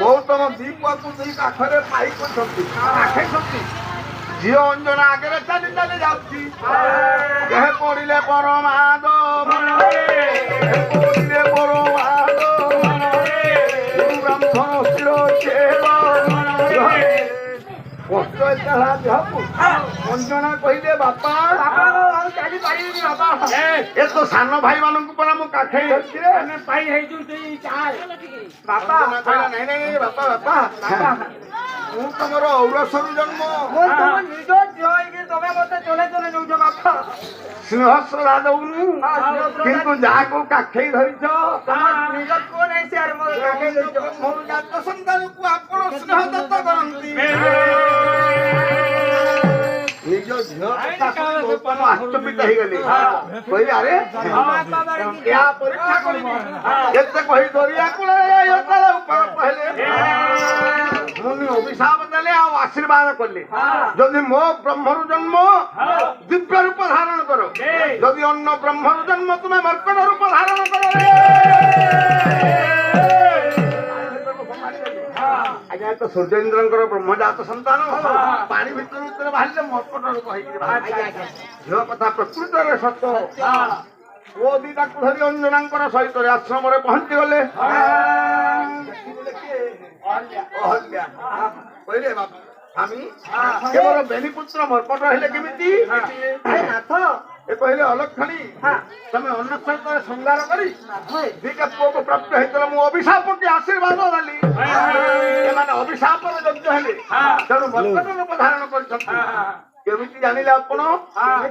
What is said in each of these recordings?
गौतम दीपा को दी काखरे पाई को छंती आखे छंती झियो अंजना आगे चली चली जाउची कहे पड़िले परमाद मनरे पड़िले परमाद मनरे ब्रह्मण शिरो चेव मनरे कष्ट चला देहकु अंजना कहिले बापा चली पारिबी बापा ए तो सान भाई मानन को परा मु काखै धरछि रे ने पाई हेइ जु तेई चाल बापा नहीं नहीं बापा बापा बापा ମୁଁ ତମର ଔରସରୁ ଜନ୍ମ ମୁଁ ତମ ନିଜ ଝିଅ ହେଇକି ତମେ ମତେ ଚଲେ ଚଲେ ନଉଛ ବାପା ସ୍ନେହଶ୍ରଦ୍ଧା ଦଉନୁ କିନ୍ତୁ ଯାହାକୁ କାଖେଇ ଧରିଛ ନିଜ ପୁଅ ନାହିଁ ସେ ମୋର କାଖେଇ ଧରିଛ ମୋର ଜାତ ସନ୍ତାନକୁ ଆପଣ ସ୍ନେହଦତ୍ତ କରନ୍ତି ନିଜ ଝିଅ କଥା ଆଶ୍ଚର୍ଯ୍ୟ ହେଇଗଲି କହିଲେ ଆରେ ଏହା ପରୀକ୍ଷା କରିବି କେତେ କହି ଦରିଆ କୂଳରେ କହିଲେ मुनि अभिशाप देले आ आशीर्वाद कले जदि मो ब्रह्मरु जन्म दिव्य रूप धारण करो जदि अन्य ब्रह्मरु जन्म तुम्हें मर्कट रूप धारण करो आज्ञा तो सूर्येन्द्र ब्रह्मजात संतान पानी भीतर भीतर बाहर मर्कट रूप झील कथा प्रकृत सत्य वो दीटा धरी अंजना सहित आश्रम पहुंची गले कहले स्वामी केवल बेनीपुत्र मर्कट हेले केमिति नाथ ए कहले अलक्षणी तमे अन्नक्षेत्र श्रृंगार करी दीटा पुओ को प्राप्त हेतला मु अभिशाप के आशीर्वाद देली ए माने अभिशाप यज्ञ हेले तेणु मर्कट रूप धारण करिसथि केमिति जानिले आपण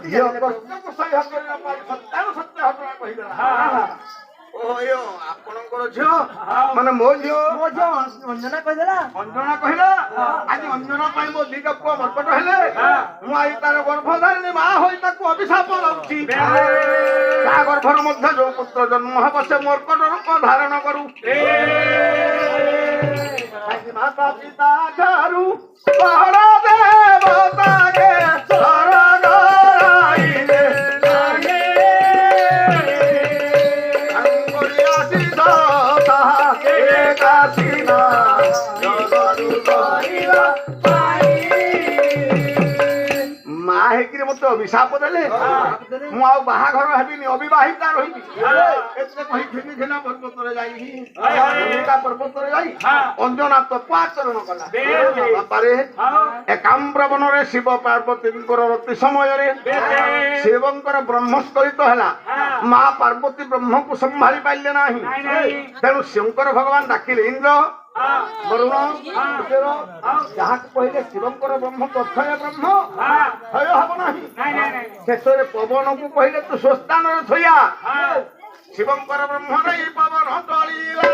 झियो कष्ट सह्य करिला पाई सत्य सत्य घटना कहिला ओयो आपणकर झियो माने मो झियो अंजना कहिला आज अंजना पाई मो दीटा पुओ मर्कट हेले मु आई तार गर्भधारिणी मा होई ताको अभिशाप दउची ता गर्भर मध्य जो पुत्र जन्म हब से मर्कट रूप धारण करू माता पिता घरु बड़ देवता के स्वर्ग राइले लागे अंगुरिया सीधा के कासीना जगरु करिला पाई माहे कि मते अभिशाप देले मु आ बाहाघर हेबिनी अविवाहिता रहिबी एते कहि खिनि खिना पर्वत रे जाई भूमिका पर्वत रे जाई अंजना तपआचरण कला बापा रे एकाम्र वन रे शिव पार्वती रति समय रे शिवंकर ब्रह्मस्खलित हला मां पार्वती ब्रह्म को संभाली पाइले नाही तेणु शंकर भगवान डाकिले इंद्र वरुण जहाँ कहले शिवंकर ब्रह्म तथय ब्रह्म थय हब नाही शेष पवन को कहले तू स्वस्थान थया शिवंकर ब्रह्म नहीं पवन तळीला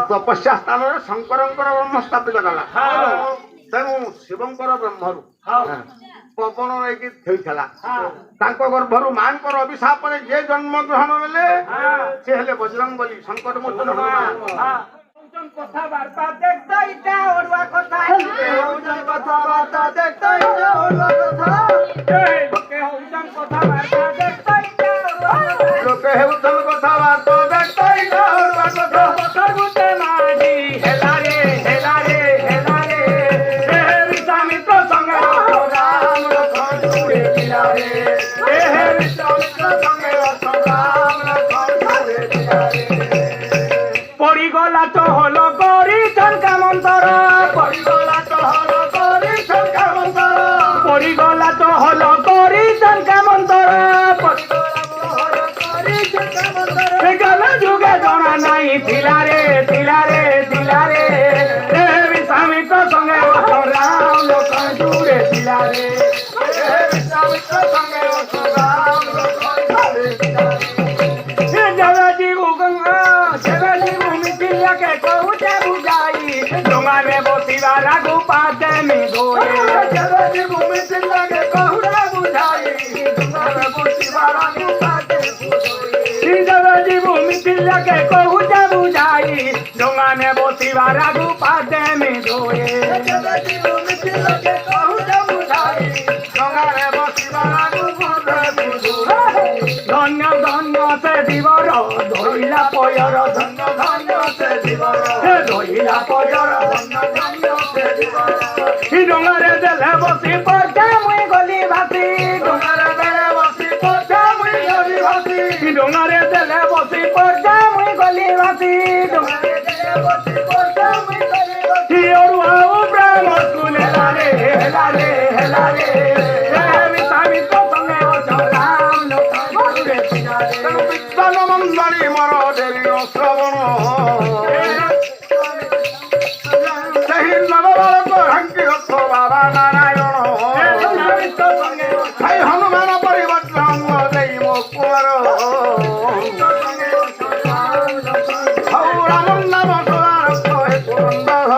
तपस्या स्थान शंकर ब्रह्म स्थापित कला तेणु शिवंकर ब्रह्मरु पवन थैला गर्भरु मां अभिशाप जे जन्म ग्रहण बेले से हेले बजरंग बली संकट मोचन हनुमान कथाबार्ता देखता इटा ओडवा कथा कथाबार्ता देखता इटा ओडवा कथा लोके होउचन कथाबार्ता देखता इटा ओडवा लोके होउचन कथाबार्ता देखता इटा ओडवा कथा कथागुते माडी हेला रे हे विश्वामित्र संग राम लखन जुड़े मिला रे हे विश्वामित्र संग राम लखन जुड़े मिला रे पड़ी गला तो हलो करी चलका मंतर पड़ी गला तो हलो करी चलका मंतर पड़ी गला तो हलो करी चलका मंतर पड़ी गला तो हलो करी चलका ଯିବୁ ମିଥିଲାକେ କହୁଛେ ବୁଝାଇ ଡଙ୍ଗାନେ ବସିବାର ଆଗୁ ପାଦେ ମି ଧୋଏ ଧନ୍ୟ ଧନ୍ୟ ସେ ଦିବର ଧୋଇଲା ପୟର ଧନ୍ୟ ଧନ୍ୟ ସେ ଦିବର ଧୋଇଲା ପୟର ଧନ୍ୟ ଧନ୍ୟ ସେ ଦିବର ଡଙ୍ଗାରେ ଦେଲେ ବସି ପଡ଼େ ମୁଇଁ ଗଲି ଭାସି ଡଙ୍ଗାରେ ଦେଲେ ବସି ପଡ଼େ ମୁଇଁ ଗଲି ଭାସି ଡଙ୍ଗାରେ ଦେଲେ ବସି ପଡ଼େ ମୁଇଁ ଗଲି ଭାସି ଡଙ୍ଗାରେ ଦେଲେ ବସି ପଡ଼େ ମୁଇଁ ଗଲି ଭାସି ଅରୁଆ ବ୍ରାହ୍ମ ସ୍କୁଲ ହେଲା ରେ ହେଲା ରେ ହେଲା ରେ ମନ୍ଦାରୀ ମର ଡେରିର ଶ୍ରବଣ ସେହି ନବବାଳକ ଭାଙ୍ଗି ରଥ ବାବା ନାରାୟଣ ଭାଇ ହନୁମାନ ପରିବର୍ତ୍ତନ ଦେଇ ମୋ କୁମାର ହଉ ରାମ ନାମ ସଦାରଥ ହେ ପୁରନ୍ଦର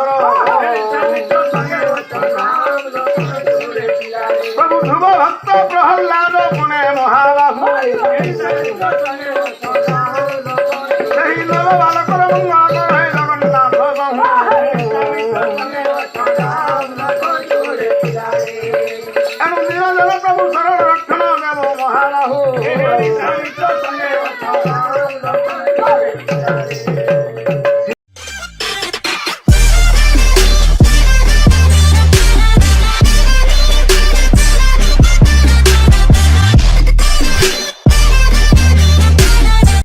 ପ୍ରଭୁ ଧ୍ରୁବ ଭକ୍ତ ପ୍ରହ୍ଲାଦ ପୁଣେ ମହାବାହୁ ସେହି ନବବାଳକର ମଙ୍ଗଳ ହେ ଜଗନ୍ନାଥ ବହୁ ଏଣୁ ନିରଞ୍ଜନ ପ୍ରଭୁ ଶରଣ ରକ୍ଷଣ ଦେବ ମହାବାହୁ